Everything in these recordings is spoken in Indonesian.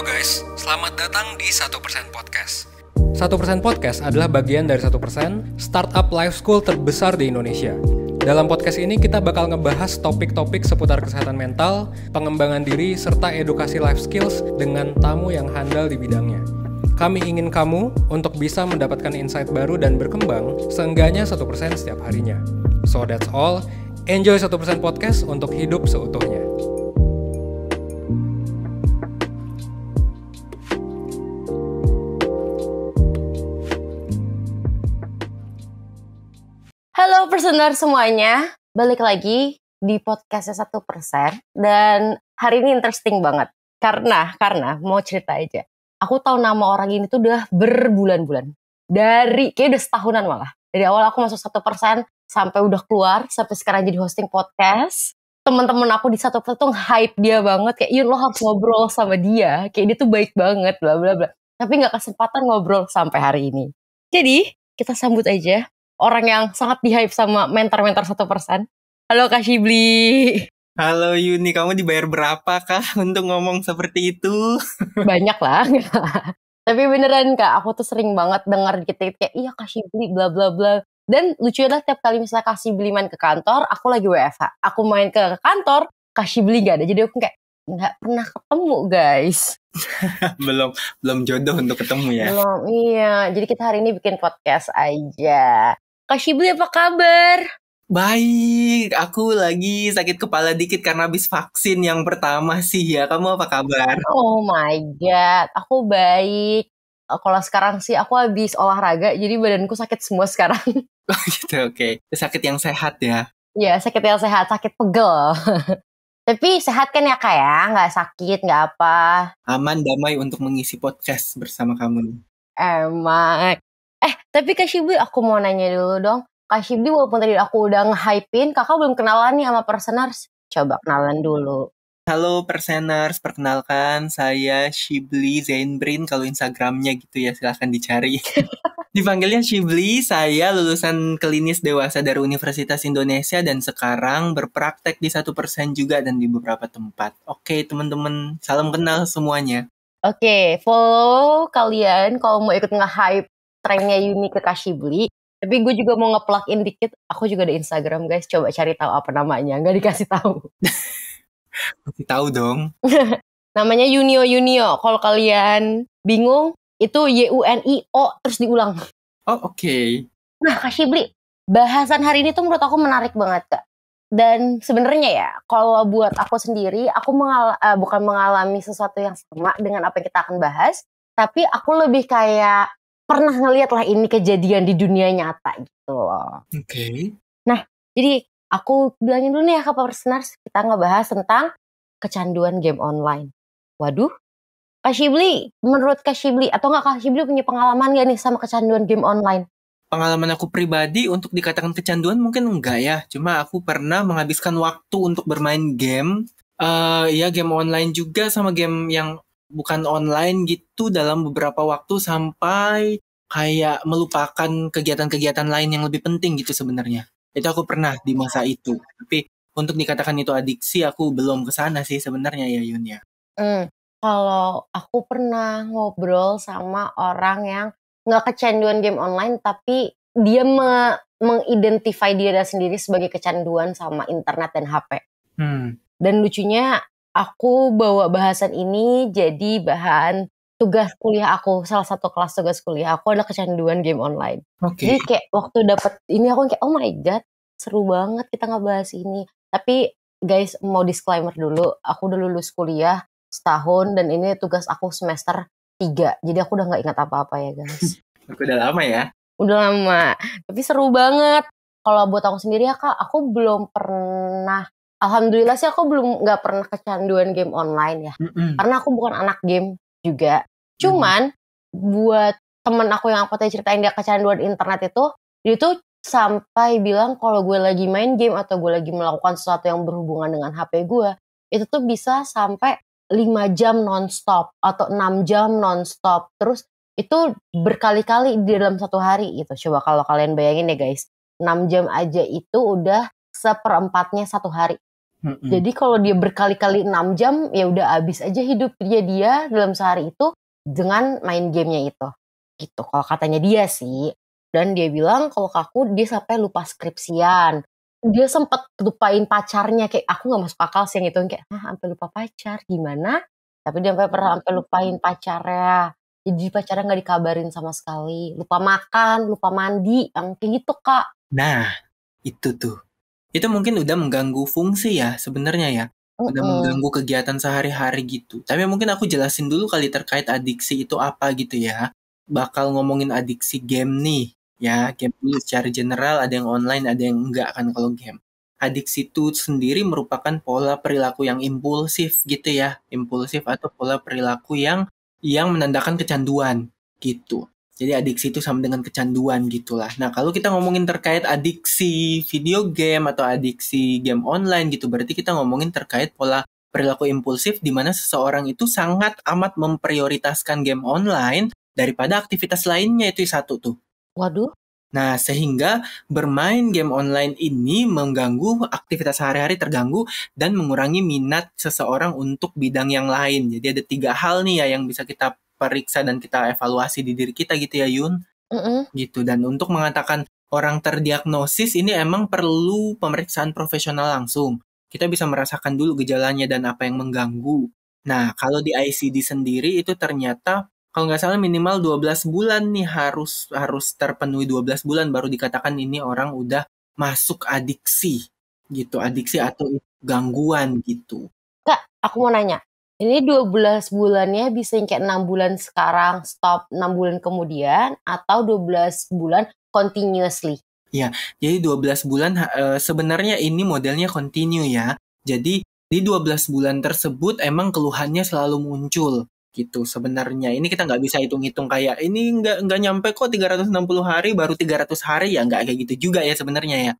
guys, selamat datang di 1% Podcast. 1% Podcast adalah bagian dari 1% startup life school terbesar di Indonesia. Dalam podcast ini kita bakal ngebahas topik-topik seputar kesehatan mental, pengembangan diri, serta edukasi life skills dengan tamu yang handal di bidangnya. Kami ingin kamu untuk bisa mendapatkan insight baru dan berkembang seenggaknya 1% setiap harinya. So that's all, enjoy 1% Podcast untuk hidup seutuhnya. Halo persenar semuanya, balik lagi di podcastnya 1%. Dan hari ini interesting banget. Karena mau cerita aja. Aku tahu nama orang ini tuh udah berbulan-bulan. Kayak udah setahunan malah. Dari awal aku masuk 1% sampai udah keluar, sampai sekarang jadi hosting podcast. Temen-temen aku di 1% tuh hype dia banget. Kayak, Yun lo harus ngobrol sama dia. Kayak dia tuh baik banget, bla bla bla. Tapi gak kesempatan ngobrol sampai hari ini. Jadi, kita sambut aja orang yang sangat di-hype sama mentor-mentor 1%. Halo Kak Shibli. Halo Yuni, kamu dibayar berapa kah untuk ngomong seperti itu? Banyak lah. Tapi beneran Kak, aku tuh sering banget dengar dikit-dikit kayak, iya Kak Shibli, bla bla bla. Dan lucu adalah tiap kali misalnya Kak Shibli main ke kantor, aku lagi WFH. Aku main ke kantor, Kak Shibli gak ada. Jadi aku kayak, gak pernah ketemu guys. belum jodoh untuk ketemu ya? Belum, iya. Jadi kita hari ini bikin podcast aja. Kak Shibli apa kabar? Baik, aku lagi sakit kepala dikit karena habis vaksin yang pertama sih ya. Kamu apa kabar? Oh my god, aku baik. Kalau sekarang sih aku habis olahraga, jadi badanku sakit semua sekarang. Oh gitu, oke. Sakit yang sehat ya? Iya, sakit yang sehat, sakit pegel. Tapi sehat kan ya Kak ya? Nggak sakit, nggak apa. Aman, damai untuk mengisi podcast bersama kamu. Emang. Tapi Kak Shibli, aku mau nanya dulu dong. Kak Shibli, walaupun tadi aku udah nge-hypein, kakak belum kenalan nih sama Perseners. Coba kenalan dulu. Halo Perseners, perkenalkan saya Shibli Zainbrin, kalau Instagramnya gitu ya, silahkan dicari. Dipanggilnya Shibli, saya lulusan klinis dewasa dari Universitas Indonesia dan sekarang berpraktek di 1% juga dan di beberapa tempat. Oke teman-teman, salam kenal semuanya. Oke, follow kalian kalau mau ikut nge-hype trennya Yuni ke Kak Shibli. Tapi gue juga mau nge-plug in dikit, aku juga ada Instagram guys, coba cari tahu apa namanya, nggak dikasih tahu. Kasih tahu dong. Namanya Yunio. Kalau kalian bingung, itu YUNIO terus diulang. Oh oke. Nah Kak Shibli, bahasan hari ini tuh menurut aku menarik banget Kak. Dan sebenarnya ya, kalau buat aku sendiri, aku bukan mengalami sesuatu yang sama dengan apa yang kita akan bahas, tapi aku lebih kayak pernah ngeliat lah ini kejadian di dunia nyata gitu loh. Oke. Nah, jadi aku bilangin dulu nih ya Kak Perseners, kita ngebahas tentang kecanduan game online. Waduh, Kak Shibli, menurut Kak Shibli, atau nggak Kak Shibli punya pengalaman gak nih sama kecanduan game online? Pengalaman aku pribadi untuk dikatakan kecanduan mungkin enggak ya. Cuma aku pernah menghabiskan waktu untuk bermain game. Ya game online juga sama game yang bukan online gitu dalam beberapa waktu sampai kayak melupakan kegiatan-kegiatan lain yang lebih penting gitu sebenarnya. Itu aku pernah di masa itu. Tapi untuk dikatakan itu adiksi aku belum kesana sih sebenarnya ya Yun ya. Kalau aku pernah ngobrol sama orang yang nggak kecanduan game online, tapi dia mengidentify diri sendiri sebagai kecanduan sama internet dan HP. Dan lucunya, aku bawa bahasan ini jadi bahan tugas kuliah aku. Salah satu kelas tugas kuliah aku adalah kecanduan game online. Oke. Jadi kayak waktu dapet ini aku kayak, oh my god, seru banget kita ngebahas ini. Tapi guys, mau disclaimer dulu, aku udah lulus kuliah setahun dan ini tugas aku semester 3. Jadi aku udah gak ingat apa-apa ya guys. Udah lama ya? Udah lama. Tapi seru banget. Kalau buat aku sendiri ya Kak, aku belum pernah, alhamdulillah sih aku gak pernah kecanduan game online ya. Karena aku bukan anak game juga. Cuman buat temen aku yang aku tadi ceritain dia kecanduan internet itu, dia tuh sampai bilang kalau gue lagi main game atau gue lagi melakukan sesuatu yang berhubungan dengan HP gue, itu tuh bisa sampai 5 jam non-stop atau 6 jam non-stop. Terus itu berkali-kali di dalam satu hari gitu. Coba kalau kalian bayangin ya guys, 6 jam aja itu udah 1/4 satu hari. Mm-mm. Jadi kalau dia berkali-kali 6 jam, ya udah habis aja hidup dia dalam sehari itu dengan main gamenya itu. Gitu, kalau katanya dia sih. Dan dia bilang kalau ke aku dia sampai lupa skripsian. Dia sempat lupain pacarnya, kayak aku nggak masuk akal sih yang itu, kayak sampai lupa pacar gimana? Tapi dia sampai lupain pacarnya. Jadi pacarnya nggak dikabarin sama sekali. Lupa makan, lupa mandi, yang kayak gitu Kak. Nah, itu tuh. Itu mungkin udah mengganggu fungsi ya sebenarnya ya. Udah Mm-mm. mengganggu kegiatan sehari-hari gitu. Tapi mungkin aku jelasin dulu kali terkait adiksi itu apa gitu ya. Bakal ngomongin adiksi game nih. Ya, game dulu secara general, ada yang online, ada yang enggak kan kalau game. Adiksi itu sendiri merupakan pola perilaku yang impulsif gitu ya. Impulsif atau pola perilaku yang menandakan kecanduan gitu. Jadi adiksi itu sama dengan kecanduan gitulah. Nah, kalau kita ngomongin terkait adiksi video game atau adiksi game online gitu, berarti kita ngomongin terkait pola perilaku impulsif di mana seseorang itu sangat amat memprioritaskan game online daripada aktivitas lainnya, itu satu tuh. Waduh. Nah, sehingga bermain game online ini mengganggu aktivitas sehari-hari, terganggu dan mengurangi minat seseorang untuk bidang yang lain. Jadi ada 3 hal nih ya yang bisa kita periksa dan kita evaluasi di diri kita gitu ya Yun. Mm-mm. Gitu. Dan untuk mengatakan orang terdiagnosis ini emang perlu pemeriksaan profesional langsung. Kita bisa merasakan dulu gejalanya dan apa yang mengganggu. Nah, kalau di ICD sendiri itu ternyata kalau nggak salah minimal 12 bulan nih harus harus terpenuhi 12 bulan baru dikatakan ini orang udah masuk adiksi gitu, adiksi atau gangguan gitu. Kak, aku mau nanya. Ini 12 bulannya bisa yang kayak 6 bulan sekarang, stop 6 bulan kemudian, atau 12 bulan continuously? Ya, jadi 12 bulan sebenarnya ini modelnya continue ya. Jadi di 12 bulan tersebut emang keluhannya selalu muncul gitu sebenarnya. Ini kita nggak bisa hitung-hitung kayak ini nggak nyampe kok 360 hari baru 300 hari ya nggak kayak gitu juga ya sebenarnya ya.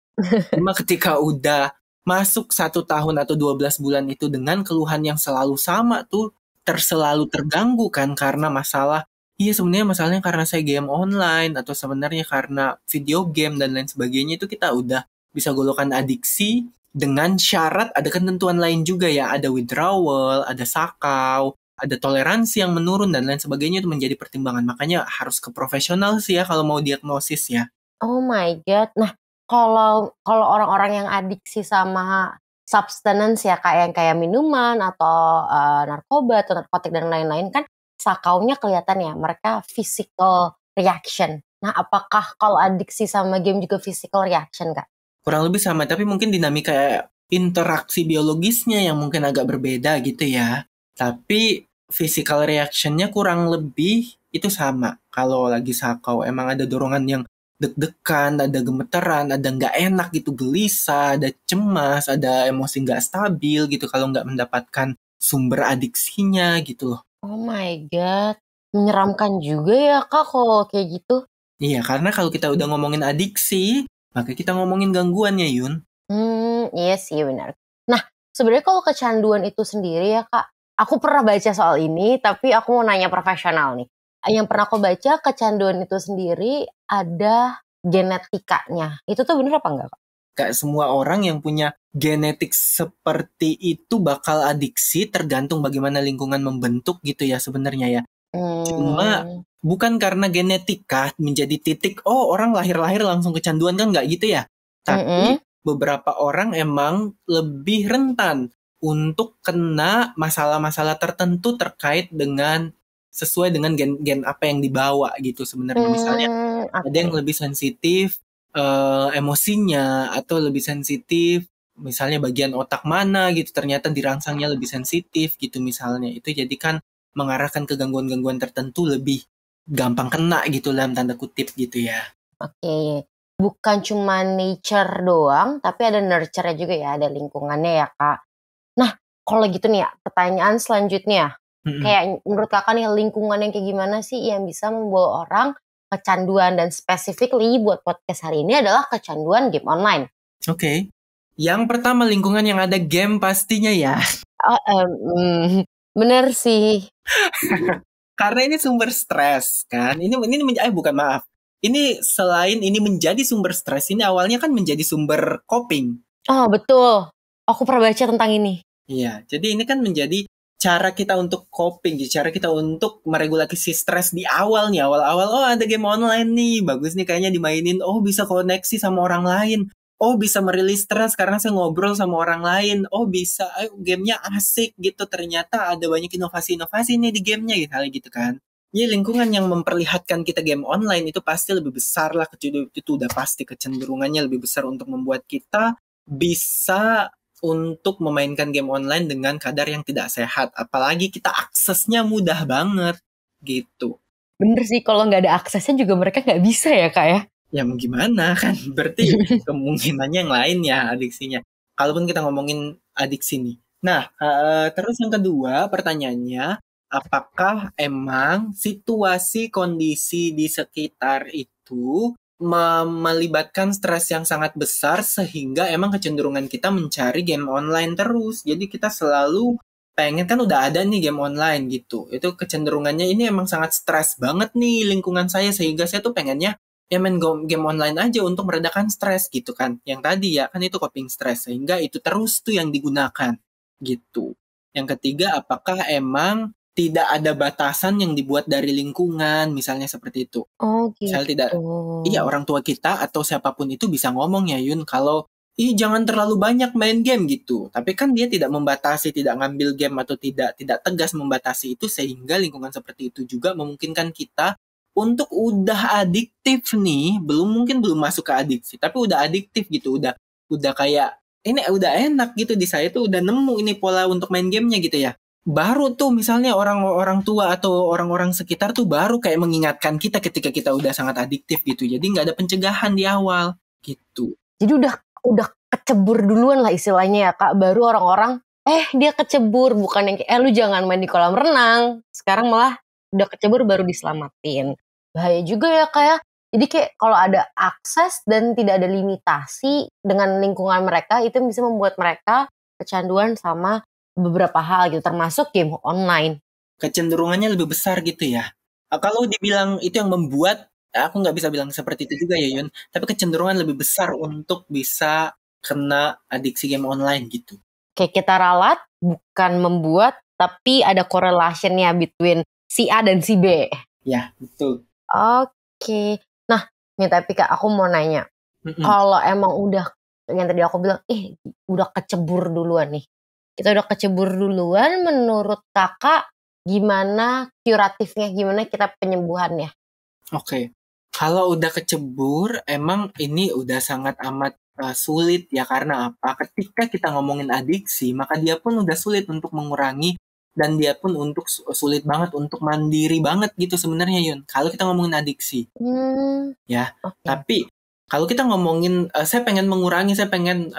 Cuma ketika udah masuk 1 tahun atau 12 bulan itu dengan keluhan yang selalu sama tuh terselalu terganggu kan karena masalah. Iya sebenarnya masalahnya karena saya game online atau sebenarnya karena video game dan lain sebagainya itu kita udah bisa golongkan adiksi dengan syarat ada ketentuan lain juga ya. Ada withdrawal, ada sakau, ada toleransi yang menurun dan lain sebagainya itu menjadi pertimbangan. Makanya harus ke profesional sih ya kalau mau diagnosis ya. Oh my God. Nah, kalau orang-orang yang adiksi sama substance ya, kayak minuman atau narkoba atau narkotik dan lain-lain kan sakaunya kelihatan ya, mereka physical reaction. Nah, apakah kalau adiksi sama game juga physical reaction, Kak? Kurang lebih sama, tapi mungkin dinamika interaksi biologisnya yang mungkin agak berbeda gitu ya. Tapi physical reaction-nya kurang lebih itu sama. Kalau lagi sakau, emang ada dorongan yang deg-degan, ada gemeteran, ada nggak enak gitu, gelisah, ada cemas, ada emosi nggak stabil gitu kalau nggak mendapatkan sumber adiksinya gitu loh. Oh my God. Menyeramkan juga ya, Kak, kalau kayak gitu. Iya, karena kalau kita udah ngomongin adiksi, maka kita ngomongin gangguannya, Yun. Iya sih benar. Nah, sebenarnya kalau kecanduan itu sendiri ya Kak, aku pernah baca soal ini, tapi aku mau nanya profesional nih. Yang pernah aku baca, kecanduan itu sendiri ada genetikanya. Itu tuh bener apa enggak Kak? Gak semua orang yang punya genetik seperti itu bakal adiksi, tergantung bagaimana lingkungan membentuk gitu ya sebenarnya ya. Cuma bukan karena genetika menjadi titik, oh orang lahir-lahir langsung kecanduan kan nggak gitu ya. Tapi beberapa orang emang lebih rentan untuk kena masalah-masalah tertentu terkait dengan sesuai dengan gen apa yang dibawa gitu sebenarnya. Misalnya ada yang lebih sensitif emosinya atau lebih sensitif misalnya bagian otak mana gitu ternyata dirangsangnya lebih sensitif gitu misalnya. Itu jadi kan mengarahkan ke gangguan-gangguan tertentu lebih gampang kena gitu dalam tanda kutip gitu ya. Oke. Bukan cuma nature doang, tapi ada nurture juga ya, ada lingkungannya ya Kak. Nah, kalau gitu nih ya, pertanyaan selanjutnya. Kayak menurut Kakak nih, lingkungan yang kayak gimana sih yang bisa membawa orang kecanduan, dan specifically buat podcast hari ini adalah kecanduan game online. Oke. Yang pertama lingkungan yang ada game pastinya ya. Bener sih. Karena ini sumber stres kan. Ini bukan maaf. Ini selain ini menjadi sumber stres, ini awalnya kan menjadi sumber coping. Oh betul. Aku pernah baca tentang ini. Iya, jadi ini kan menjadi cara kita untuk coping, cara kita untuk meregulasi stres di awal nih, awal-awal, oh ada game online nih, bagus nih kayaknya dimainin, oh bisa koneksi sama orang lain, oh bisa merilis stres karena saya ngobrol sama orang lain, oh bisa, gamenya asik gitu, ternyata ada banyak inovasi-inovasi nih di gamenya gitu, hal gitu kan. Ya lingkungan yang memperlihatkan kita game online itu pasti lebih besar lah, itu udah pasti kecenderungannya lebih besar untuk membuat kita bisa untuk memainkan game online dengan kadar yang tidak sehat. Apalagi kita aksesnya mudah banget gitu. Bener sih, kalau nggak ada aksesnya juga mereka nggak bisa ya Kak ya. Ya gimana kan, berarti kemungkinannya yang lain ya adiksinya. Kalaupun kita ngomongin adiksi nih. Nah, terus yang kedua pertanyaannya, apakah emang situasi kondisi di sekitar itu melibatkan stres yang sangat besar sehingga emang kecenderungan kita mencari game online terus. Jadi kita selalu pengen, kan udah ada nih game online gitu. Itu kecenderungannya ini emang sangat stres banget nih lingkungan saya sehingga saya tuh pengennya ya main game online aja untuk meredakan stres gitu kan. Yang tadi ya kan itu coping stres sehingga itu terus tuh yang digunakan gitu. Yang ketiga, apakah emang tidak ada batasan yang dibuat dari lingkungan, misalnya seperti itu. Oh gitu. Misalnya tidak, iya orang tua kita atau siapapun itu bisa ngomong ya Yun, kalau jangan terlalu banyak main game gitu. Tapi kan dia tidak membatasi, tidak ngambil game atau tidak tegas membatasi itu sehingga lingkungan seperti itu juga memungkinkan kita untuk udah adiktif nih, mungkin belum masuk ke adiksi, tapi udah adiktif gitu, udah kayak ini udah enak gitu di saya tuh udah nemu ini pola untuk main gamenya gitu ya. Baru tuh misalnya orang-orang tua atau orang-orang sekitar tuh baru kayak mengingatkan kita ketika kita udah sangat adiktif gitu. Jadi nggak ada pencegahan di awal gitu. Jadi udah kecebur duluan lah istilahnya ya Kak. Baru orang-orang dia kecebur, bukan yang lu jangan main di kolam renang. Sekarang malah udah kecebur baru diselamatin. Bahaya juga ya Kak ya. Jadi kayak kalau ada akses dan tidak ada limitasi dengan lingkungan mereka, itu bisa membuat mereka kecanduan sama beberapa hal gitu, termasuk game online. Kecenderungannya lebih besar gitu ya. Kalau dibilang itu yang membuat, aku nggak bisa bilang seperti itu juga ya Yun, tapi kecenderungan lebih besar untuk bisa kena adiksi game online gitu. Kayak kita ralat, bukan membuat, tapi ada correlation-nya between si A dan si B. Ya, betul. Oke. Nah, nih tapi Kak, aku mau nanya. Kalau emang udah, yang tadi aku bilang, udah kecebur duluan nih. Kita udah kecebur duluan, menurut Kakak gimana kuratifnya, gimana kita penyembuhannya? Oke. Kalau udah kecebur, emang ini udah sangat amat sulit ya, karena apa? Ketika kita ngomongin adiksi, maka dia pun udah sulit untuk mengurangi dan dia pun untuk sulit banget untuk mandiri banget gitu sebenarnya Yun. Kalau kita ngomongin adiksi, ya. Okay. Tapi kalau kita ngomongin, saya pengen mengurangi, saya pengen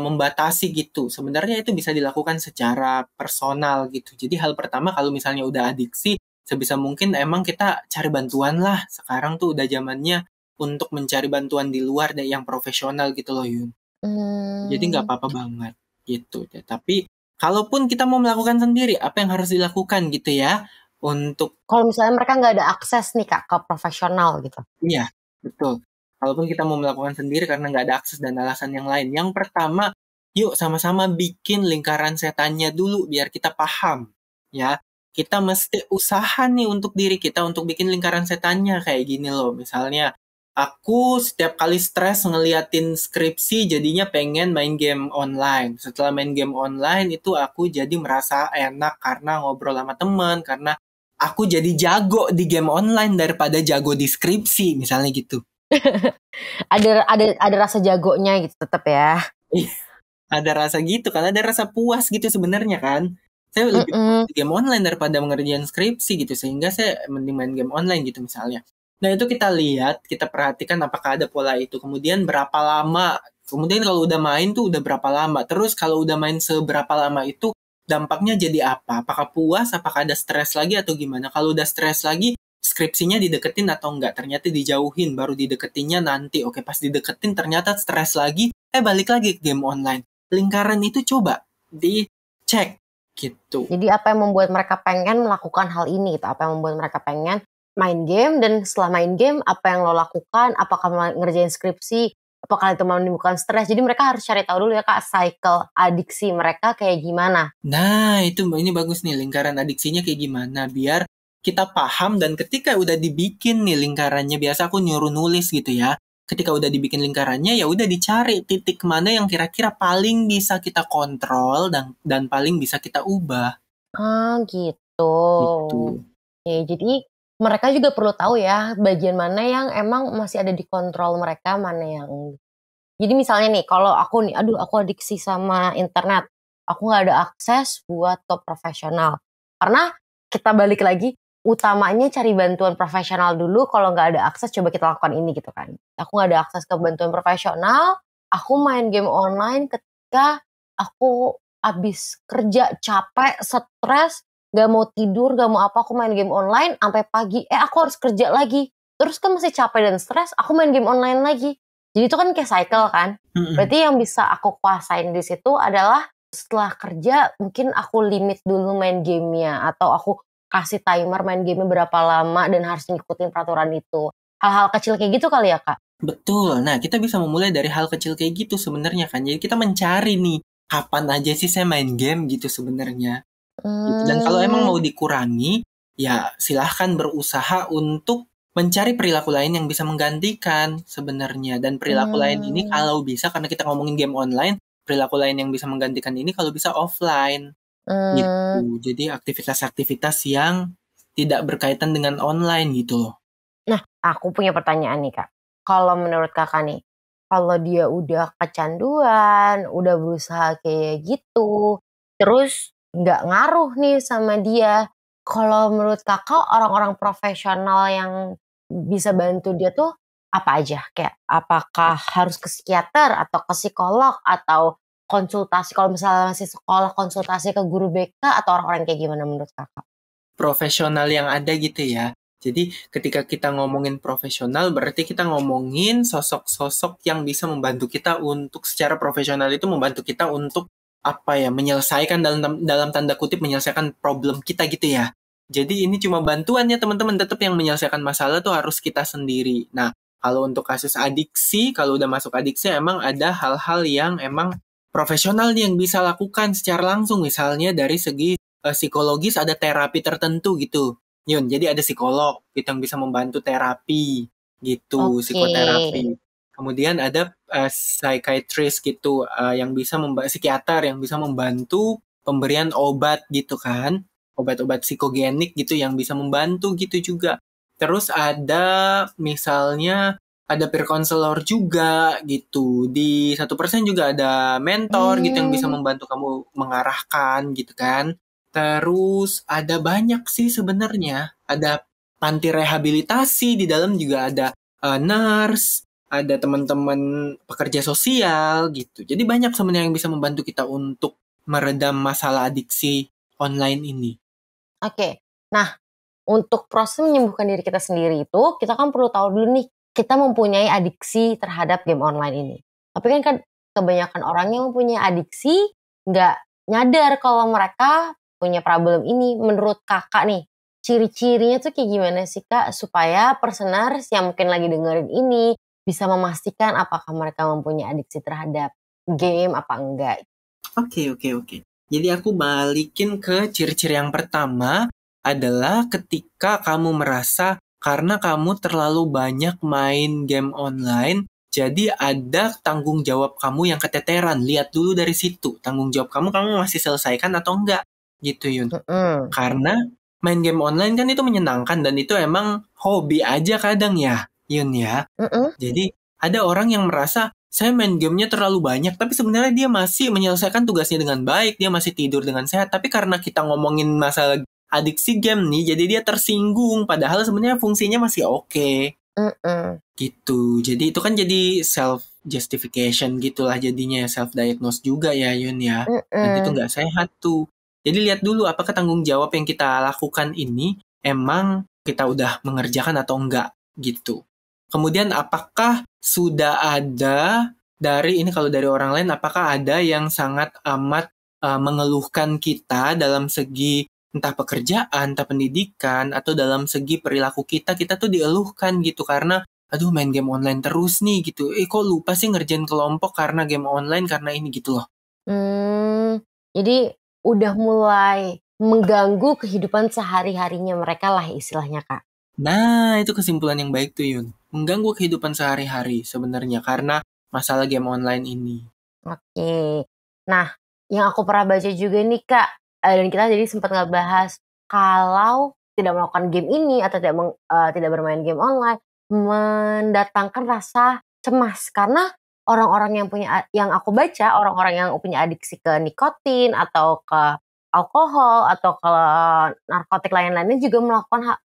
membatasi gitu. Sebenarnya itu bisa dilakukan secara personal gitu. Jadi hal pertama kalau misalnya udah adiksi, sebisa mungkin emang kita cari bantuan lah. Sekarang tuh udah zamannya untuk mencari bantuan di luar yang profesional gitu loh Yun. Jadi nggak apa-apa banget gitu. Tapi kalaupun kita mau melakukan sendiri, apa yang harus dilakukan gitu ya? Untuk kalau misalnya mereka nggak ada akses nih Kak ke profesional gitu. Iya, betul. Kalaupun kita mau melakukan sendiri karena nggak ada akses dan alasan yang lain. Yang pertama, yuk sama-sama bikin lingkaran setannya dulu biar kita paham. Ya, kita mesti usaha nih untuk diri kita untuk bikin lingkaran setannya kayak gini loh. Misalnya, aku setiap kali stres ngeliatin skripsi jadinya pengen main game online. Setelah main game online itu aku jadi merasa enak karena ngobrol sama teman, karena aku jadi jago di game online daripada jago di skripsi, misalnya gitu. ada rasa jagonya gitu tetap ya. Ada rasa gitu kan, ada rasa puas gitu sebenarnya kan. Saya lebih puas di game online daripada mengerjakan skripsi gitu, sehingga saya mending main game online gitu misalnya. Nah itu kita lihat, kita perhatikan apakah ada pola itu. Kemudian berapa lama, kemudian kalau udah main tuh udah berapa lama. Terus kalau udah main seberapa lama itu dampaknya jadi apa? Apakah puas, apakah ada stres lagi atau gimana? Kalau udah stres lagi, skripsinya dideketin atau enggak? Ternyata dijauhin, baru dideketinnya nanti. Oke, pas dideketin ternyata stres lagi, balik lagi ke game online. Lingkaran itu coba dicek gitu. Jadi apa yang membuat mereka pengen melakukan hal ini gitu? Apa yang membuat mereka pengen main game, dan setelah main game apa yang lo lakukan? Apakah ngerjain skripsi? apakah itu menimbulkan stres. Jadi mereka harus cari tahu dulu ya Kak, cycle adiksi mereka kayak gimana. Nah, ini bagus nih, lingkaran adiksinya kayak gimana, biar kita paham. Dan ketika udah dibikin nih lingkarannya, biasa aku nyuruh nulis gitu ya. Ketika udah dibikin lingkarannya, ya udah dicari titik mana yang kira-kira paling bisa kita kontrol dan paling bisa kita ubah. Gitu. Gitu. Ya, jadi mereka juga perlu tahu ya bagian mana yang emang masih ada di kontrol mereka, mana yang enggak. Jadi misalnya nih, kalau aku nih, aduh aku adiksi sama internet, aku nggak ada akses buat ke profesional. Karena kita balik lagi, utamanya cari bantuan profesional dulu. Kalau nggak ada akses, coba kita lakukan ini gitu kan. Aku nggak ada akses ke bantuan profesional, aku main game online ketika aku abis kerja, capek, stres, gak mau tidur, gak mau apa, aku main game online sampai pagi. Aku harus kerja lagi. Terus kan masih capek dan stres, aku main game online lagi. Jadi itu kan kayak cycle kan. Berarti yang bisa aku kuasain di situ adalah setelah kerja mungkin aku limit dulu main gamenya, atau aku kasih timer main gamenya berapa lama dan harus ngikutin peraturan itu. Hal-hal kecil kayak gitu kali ya Kak? Betul. Nah, kita bisa memulai dari hal kecil kayak gitu sebenarnya kan. Jadi kita mencari nih, kapan aja sih saya main game gitu sebenarnya. Gitu. Dan kalau emang mau dikurangi, ya silahkan berusaha untuk mencari perilaku lain yang bisa menggantikan sebenarnya. Dan perilaku lain ini kalau bisa, karena kita ngomongin game online, perilaku lain yang bisa menggantikan ini kalau bisa offline. Gitu. Jadi aktivitas-aktivitas yang tidak berkaitan dengan online gitu loh. Nah, aku punya pertanyaan nih Kak. Kalau menurut Kakak nih, kalau dia udah kecanduan, udah berusaha kayak gitu, terus nggak ngaruh nih sama dia. Kalau menurut Kakak, orang-orang profesional yang bisa bantu dia tuh apa aja? Kayak apakah harus ke psikiater atau ke psikolog atau konsultasi? Kalau misalnya masih sekolah, konsultasi ke guru BK atau orang-orang kayak gimana menurut Kakak? Profesional yang ada gitu ya. Jadi ketika kita ngomongin profesional, berarti kita ngomongin sosok-sosok yang bisa membantu kita untuk secara profesional itu membantu kita untuk menyelesaikan dalam tanda kutip menyelesaikan problem kita gitu ya. Jadi ini cuma bantuannya teman-teman, tetap yang menyelesaikan masalah tuh harus kita sendiri. Nah, kalau untuk kasus adiksi, kalau udah masuk adiksi emang ada hal-hal yang emang profesional yang bisa lakukan secara langsung, misalnya dari segi psikologis ada terapi tertentu gitu. Yun, jadi ada psikolog gitu yang bisa membantu terapi gitu, psikoterapi. Kemudian ada psychiatrist gitu yang bisa psikiater yang bisa membantu pemberian obat gitu kan, obat-obat psikogenik gitu yang bisa membantu gitu juga. Terus ada misalnya ada peer counselor juga gitu. Di 1% juga ada mentor gitu yang bisa membantu kamu mengarahkan gitu kan. Terus ada banyak sih sebenarnya. Ada panti rehabilitasi, di dalam juga ada nurse, ada teman-teman pekerja sosial gitu. Jadi banyak sebenarnya yang bisa membantu kita untuk meredam masalah adiksi online ini. Oke. Nah, untuk proses menyembuhkan diri kita sendiri itu, kita kan perlu tahu dulu nih, kita mempunyai adiksi terhadap game online ini. Tapi kan kebanyakan orang yang mempunyai adiksi nggak nyadar kalau mereka punya problem ini. Menurut Kakak nih, ciri-cirinya tuh kayak gimana sih Kak, supaya personers yang mungkin lagi dengerin ini bisa memastikan apakah mereka mempunyai adiksi terhadap game apa enggak? Oke. Jadi aku balikin ke ciri-ciri yang pertama adalah ketika kamu merasa karena kamu terlalu banyak main game online, jadi ada tanggung jawab kamu yang keteteran. Lihat dulu dari situ, tanggung jawab kamu masih selesaikan atau enggak, gitu Yun. Karena main game online kan itu menyenangkan dan itu emang hobi aja kadang ya, Yun ya. Jadi ada orang yang merasa, saya main gamenya terlalu banyak, tapi sebenarnya dia masih menyelesaikan tugasnya dengan baik, dia masih tidur dengan sehat. Tapi karena kita ngomongin masalah adiksi game nih, jadi dia tersinggung, padahal sebenarnya fungsinya masih oke. Gitu. Jadi itu kan jadi self-justification gitulah jadinya, self-diagnose juga ya Yun ya. Dan itu nggak sehat tuh. Jadi lihat dulu apakah tanggung jawab yang kita lakukan ini emang kita udah mengerjakan atau enggak gitu. Kemudian apakah sudah ada ini kalau dari orang lain, apakah ada yang sangat amat mengeluhkan kita dalam segi entah pekerjaan, entah pendidikan, atau dalam segi perilaku kita tuh dieluhkan gitu. Karena aduh main game online terus nih gitu. Kok lupa sih ngerjain kelompok karena game online, karena ini gitu loh. Jadi udah mulai mengganggu kehidupan sehari-harinya mereka lah istilahnya, Kak. Nah, itu kesimpulan yang baik tuh Yun. Mengganggu kehidupan sehari-hari sebenarnya karena masalah game online ini. Oke. Nah, yang aku pernah baca juga nih, Kak, dan kita jadi sempat ngebahas kalau tidak melakukan game ini atau tidak bermain game online mendatangkan rasa cemas karena orang-orang yang aku baca orang-orang yang punya adiksi ke nikotin atau ke alkohol atau ke narkotik lain-lainnya juga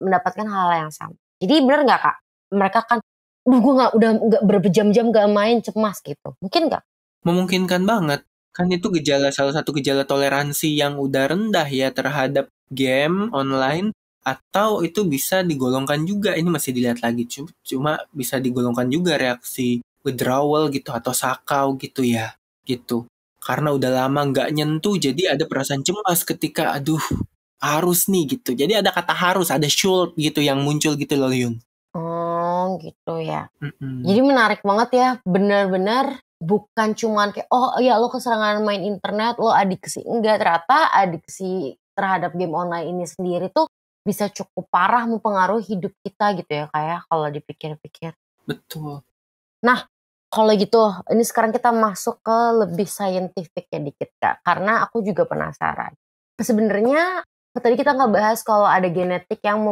mendapatkan hal yang sama. Jadi benar nggak, Kak? Mereka kan, gue udah nggak berjam-jam nggak main cemas gitu. Mungkin nggak? Memungkinkan banget. Kan itu salah satu gejala toleransi yang udah rendah ya terhadap game online, atau itu bisa digolongkan juga, ini masih dilihat lagi, cuma bisa digolongkan juga reaksi withdrawal gitu atau sakau gitu ya, gitu. Karena udah lama nggak nyentuh, jadi ada perasaan cemas ketika, aduh, harus nih gitu. Jadi ada kata harus, ada should gitu yang muncul gitu loh Yun. Oh gitu ya. Mm-mm. Jadi menarik banget ya, benar-benar bukan cuman kayak, oh ya lo keserangan main internet, lo adiksi. Enggak, ternyata adiksi terhadap game online ini sendiri tuh bisa cukup parah mempengaruhi hidup kita gitu ya, kayak kalau dipikir-pikir. Betul. Nah, kalau gitu, ini sekarang kita masuk ke lebih scientific ya dikit, Kak. Karena aku juga penasaran. Sebenarnya tadi kita ngebahas kalau ada genetik yang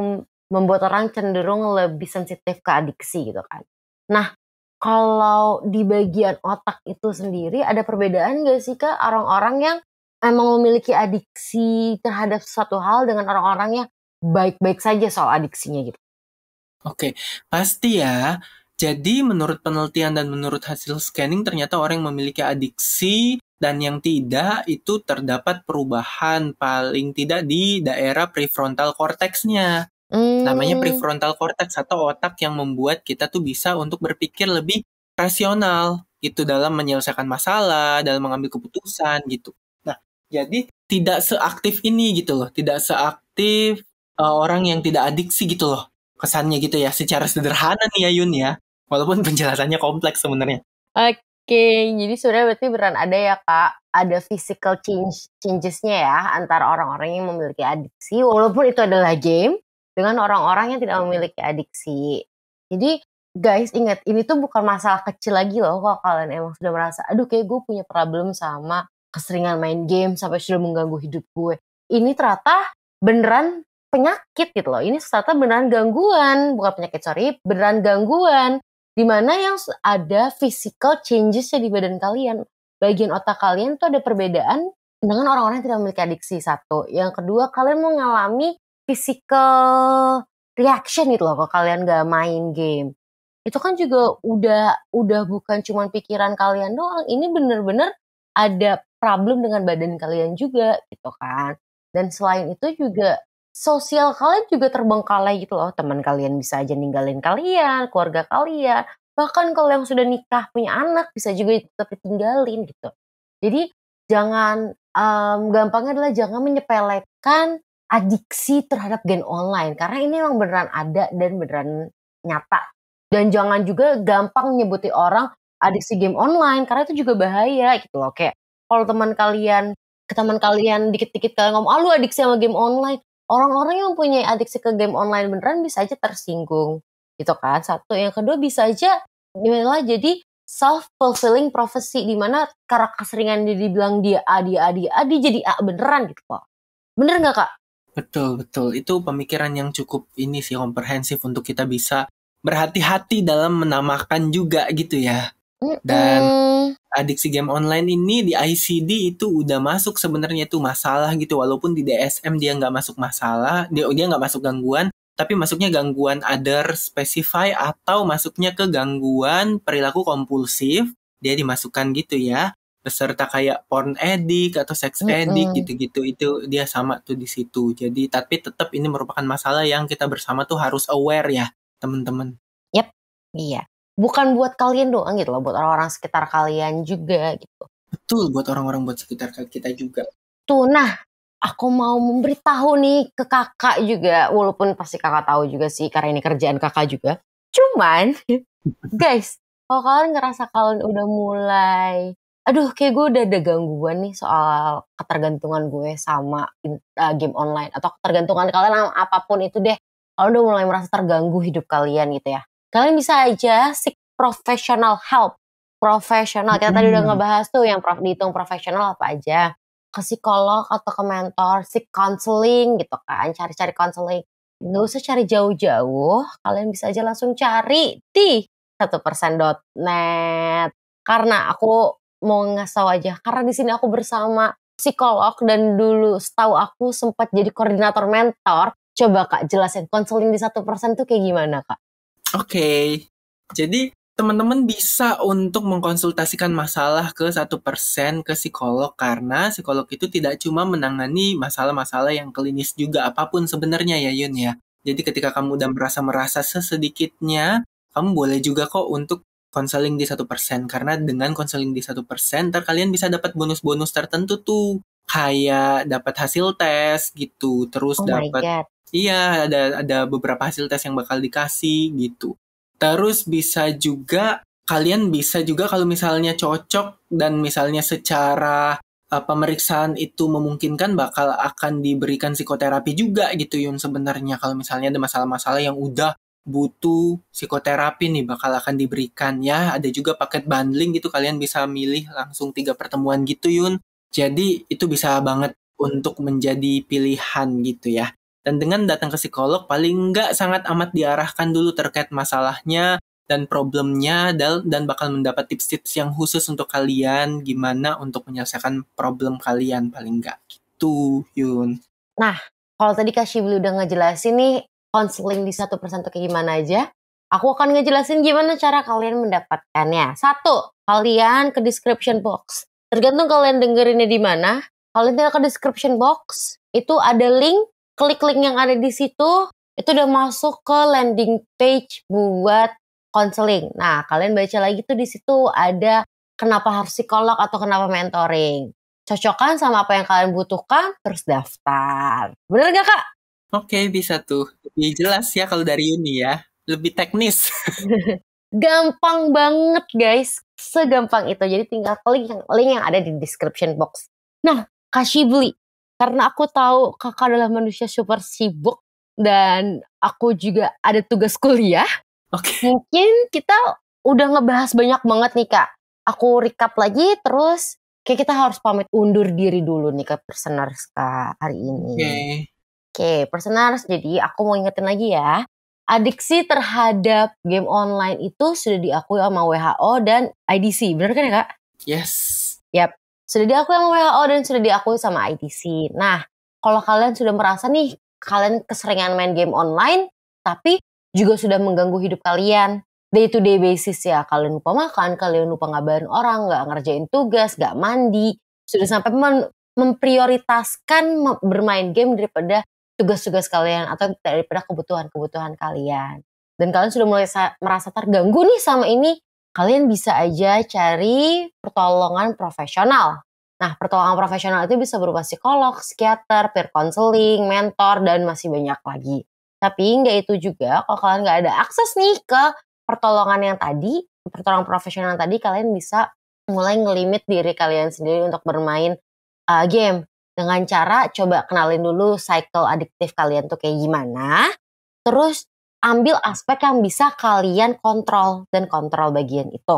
membuat orang cenderung lebih sensitif ke adiksi gitu kan. Nah, kalau di bagian otak itu sendiri ada perbedaan nggak sih, Kak, orang-orang yang emang memiliki adiksi terhadap suatu hal dengan orang-orang yang baik-baik saja soal adiksinya gitu? Oke, pasti ya. Jadi menurut penelitian dan menurut hasil scanning ternyata orang yang memiliki adiksi dan yang tidak itu terdapat perubahan paling tidak di daerah prefrontal cortex-nya. Namanya prefrontal cortex atau otak yang membuat kita tuh bisa untuk berpikir lebih rasional gitu dalam menyelesaikan masalah, dalam mengambil keputusan gitu. Nah, jadi tidak seaktif ini gitu loh, tidak seaktif orang yang tidak adiksi gitu loh. Kesannya gitu ya, secara sederhana nih ya Yun ya. Walaupun penjelasannya kompleks sebenarnya. Oke, jadi sebenarnya berarti beneran ada ya, Kak, ada physical changes-nya ya antara orang-orang yang memiliki adiksi walaupun itu adalah game dengan orang-orang yang tidak memiliki adiksi. Jadi guys ingat ini tuh bukan masalah kecil lagi loh kalau kalian emang sudah merasa aduh kayak gue punya problem sama keseringan main game sampai sudah mengganggu hidup gue. Ini ternyata beneran penyakit gitu loh. Ini ternyata beneran gangguan, bukan penyakit sorry, beneran gangguan. Di mana yang ada physical changes-nya di badan kalian. Bagian otak kalian tuh ada perbedaan dengan orang-orang yang tidak memiliki adiksi, satu. Yang kedua, kalian mengalami physical reaction gitu loh kalau kalian gak main game. Itu kan juga udah bukan cuma pikiran kalian doang. Ini bener-bener ada problem dengan badan kalian juga gitu kan. Dan selain itu juga sosial kalian juga terbengkalai gitu loh. Teman kalian bisa aja ninggalin kalian, keluarga kalian. Bahkan kalau yang sudah nikah punya anak bisa juga tetap ditinggalin gitu. Jadi jangan gampangnya adalah jangan menyepelekan adiksi terhadap game online karena ini emang beneran ada dan beneran nyata. Dan jangan juga gampang nyebutin orang adiksi game online karena itu juga bahaya gitu loh. Kayak kalau ke teman kalian dikit-dikit kalian ngomong, lu adiksi sama game online. Orang-orang yang punya adiksi ke game online beneran bisa aja tersinggung gitu kan. Satu, yang kedua bisa aja malah jadi self-fulfilling prophecy di mana karena keseringan dibilang dia A jadi A beneran gitu kok. Bener nggak, Kak? Betul, betul. Itu pemikiran yang cukup ini sih komprehensif untuk kita bisa berhati-hati dalam menamakan juga gitu ya. Dan adiksi game online ini di ICD itu udah masuk sebenarnya itu masalah gitu. Walaupun di DSM dia nggak masuk masalah, dia nggak masuk gangguan, tapi masuknya gangguan other specify atau masuknya ke gangguan perilaku kompulsif, dia dimasukkan gitu ya. Beserta kayak porn addict atau sex addict gitu-gitu, itu dia sama tuh di situ. Jadi tapi tetap ini merupakan masalah yang kita bersama tuh harus aware ya, teman-teman. Yap, iya. Bukan buat kalian doang gitu loh, buat orang-orang sekitar kalian juga gitu. Betul, buat orang-orang buat sekitar kita juga. Tuh, nah, aku mau memberitahu nih ke kakak juga, walaupun pasti kakak tahu juga sih, karena ini kerjaan kakak juga. Cuman, guys, kalau kalian ngerasa kalian udah mulai, aduh kayak gue udah ada gangguan nih soal ketergantungan gue sama game online. Atau ketergantungan kalian sama apapun itu deh. Kalau udah mulai merasa terganggu hidup kalian gitu ya. Kalian bisa aja seek professional help. Profesional, kita tadi udah ngebahas tuh yang dihitung profesional apa aja. Ke psikolog atau ke mentor, seek counseling gitu kan. Cari-cari counseling. Nggak usah cari jauh-jauh, kalian bisa aja langsung cari di 1%.net. Karena aku mau ngasih tahu aja, karena di sini aku bersama psikolog dan dulu setahu aku sempat jadi koordinator mentor. Coba Kak jelasin konseling di 1% tuh kayak gimana Kak? Oke. Jadi teman-teman bisa untuk mengkonsultasikan masalah ke 1% ke psikolog karena psikolog itu tidak cuma menangani masalah-masalah yang klinis juga apapun sebenarnya ya Yun ya. Jadi ketika kamu udah merasa sesedikitnya, kamu boleh juga kok untuk konseling di 1% karena dengan konseling di 1% ntar kalian bisa dapat bonus-bonus tertentu tuh kayak dapat hasil tes gitu, terus Oh my dapat God. iya ada beberapa hasil tes yang bakal dikasih gitu. Terus kalian bisa juga kalau misalnya cocok dan misalnya secara pemeriksaan itu memungkinkan bakal akan diberikan psikoterapi juga gitu Yun sebenarnya kalau misalnya ada masalah-masalah yang udah butuh psikoterapi nih bakal akan diberikan ya. Ada juga paket bundling gitu kalian bisa milih langsung 3 pertemuan gitu Yun. Jadi itu bisa banget untuk menjadi pilihan gitu ya. Dan dengan datang ke psikolog paling nggak sangat amat diarahkan dulu terkait masalahnya dan problemnya dan bakal mendapat tips-tips yang khusus untuk kalian gimana untuk menyelesaikan problem kalian paling nggak gitu Yun. Nah, kalau tadi Kak Shibli udah ngejelasin nih konseling di 1% tuh kayak gimana aja, aku akan ngejelasin gimana cara kalian mendapatkannya. 1, kalian ke description box. Tergantung kalian dengerinnya di mana, kalian tinggal ke description box, itu ada link, klik link yang ada di situ, itu udah masuk ke landing page buat konseling. Nah, kalian baca lagi tuh di situ ada kenapa harus psikolog atau kenapa mentoring. Cocokkan sama apa yang kalian butuhkan, terus daftar. Bener gak Kak? Oke, bisa tuh. Lebih jelas ya kalau dari Yuni ya. Lebih teknis. Gampang banget guys. Segampang itu. Jadi tinggal klik link yang ada di description box. Nah, Kak Shibli, karena aku tahu kakak adalah manusia super sibuk dan aku juga ada tugas kuliah. Oke. Mungkin kita udah ngebahas banyak banget nih Kak. Aku recap lagi terus kayak kita harus pamit undur diri dulu nih ke Personers Kak hari ini. Oke, Personers, jadi aku mau ingetin lagi ya. Adiksi terhadap game online itu sudah diakui sama WHO dan IDC. Bener kan ya Kak? Yes. Yap, sudah diakui sama WHO dan sudah diakui sama IDC. Nah, kalau kalian sudah merasa nih, kalian keseringan main game online, tapi juga sudah mengganggu hidup kalian, day to day basis ya. Kalian lupa makan, kalian lupa ngabarin orang, gak ngerjain tugas, gak mandi. Sudah sampai memprioritaskan bermain game daripada tugas-tugas kalian atau daripada kebutuhan-kebutuhan kalian. Dan kalian sudah mulai merasa terganggu nih sama ini, kalian bisa aja cari pertolongan profesional. Nah, pertolongan profesional itu bisa berupa psikolog, psikiater, peer counseling, mentor, dan masih banyak lagi. Tapi nggak itu juga, kalau kalian nggak ada akses nih ke pertolongan yang tadi, pertolongan profesional tadi, kalian bisa mulai ngelimit diri kalian sendiri untuk bermain game. Dengan cara coba kenalin dulu cycle adiktif kalian tuh kayak gimana. Terus ambil aspek yang bisa kalian kontrol dan kontrol bagian itu.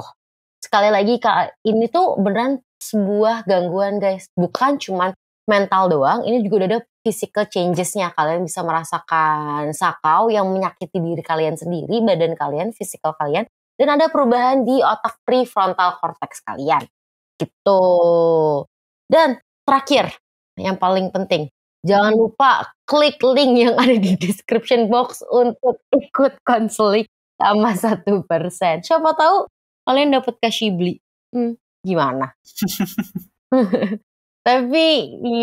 Sekali lagi Kak, ini tuh beneran sebuah gangguan guys. Bukan cuman mental doang, ini juga udah ada physical changes-nya. Kalian bisa merasakan sakau yang menyakiti diri kalian sendiri, badan kalian, physical kalian. Dan ada perubahan di otak prefrontal cortex kalian. Gitu. Dan terakhir, yang paling penting, jangan lupa klik link yang ada di description box untuk ikut konseling sama 1%. Siapa tahu kalian dapat Kak Shibli. Gimana? Tapi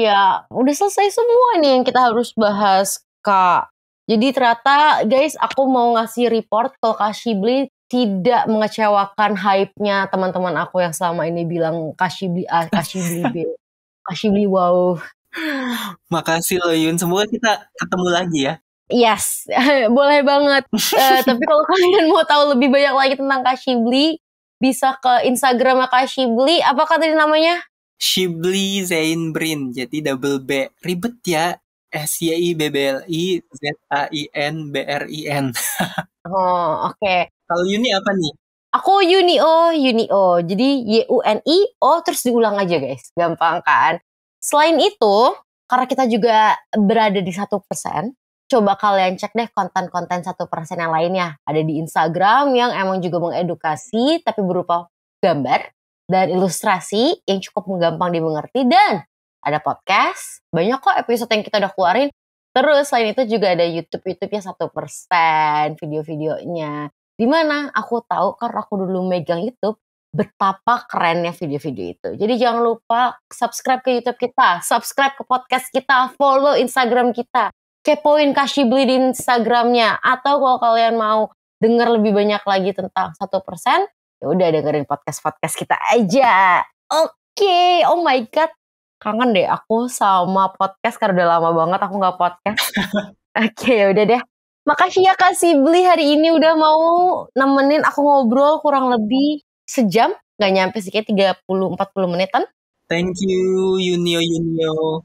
ya udah selesai semua nih yang kita harus bahas Kak. Jadi ternyata guys, aku mau ngasih report kalau Kak Shibli tidak mengecewakan hype-nya teman-teman aku yang selama ini bilang Kak Shibli A, Kak Shibli B. Kak Shibli wow. Makasih loh Yun, semoga kita ketemu lagi ya. Yes, boleh banget. Tapi kalau kalian mau tahu lebih banyak lagi tentang Kak Shibli, bisa ke Instagram Kak Shibli. Apa tadi namanya? Shibli Zainbrin, jadi double B. Ribet ya. SYIBBLI ZAINBRIN. Oh, oke. Kalau Yuni apa nih? Aku Yunio. Jadi YUNIO terus diulang aja guys. Gampang kan? Selain itu, karena kita juga berada di 1%, coba kalian cek deh konten-konten 1% yang lainnya. Ada di Instagram yang emang juga mengedukasi tapi berupa gambar dan ilustrasi yang cukup gampang dimengerti, dan ada podcast. Banyak kok episode yang kita udah keluarin. Terus selain itu juga ada YouTube-nya 1%, video-videonya. Dimana aku tahu karena aku dulu megang YouTube, betapa kerennya video-video itu. Jadi jangan lupa subscribe ke YouTube kita, subscribe ke podcast kita, follow Instagram kita, kepoin Kak Shibli di Instagramnya. Atau kalau kalian mau denger lebih banyak lagi tentang 1%, ya udah dengerin podcast-podcast kita aja. Oke, oh my god, kangen deh aku sama podcast karena udah lama banget aku nggak podcast. Oke, ya udah deh. Makasih ya Kak Shibli hari ini udah mau nemenin aku ngobrol kurang lebih sejam. Gak nyampe sih, kayak 30-40 menitan. Thank you, Yunio.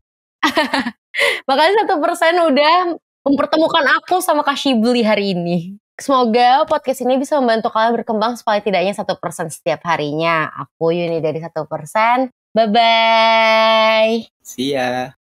Makasih 1% udah mempertemukan aku sama Kak Shibli hari ini. Semoga podcast ini bisa membantu kalian berkembang supaya tidaknya 1% setiap harinya. Aku Yuni dari 1%. Bye-bye. See ya.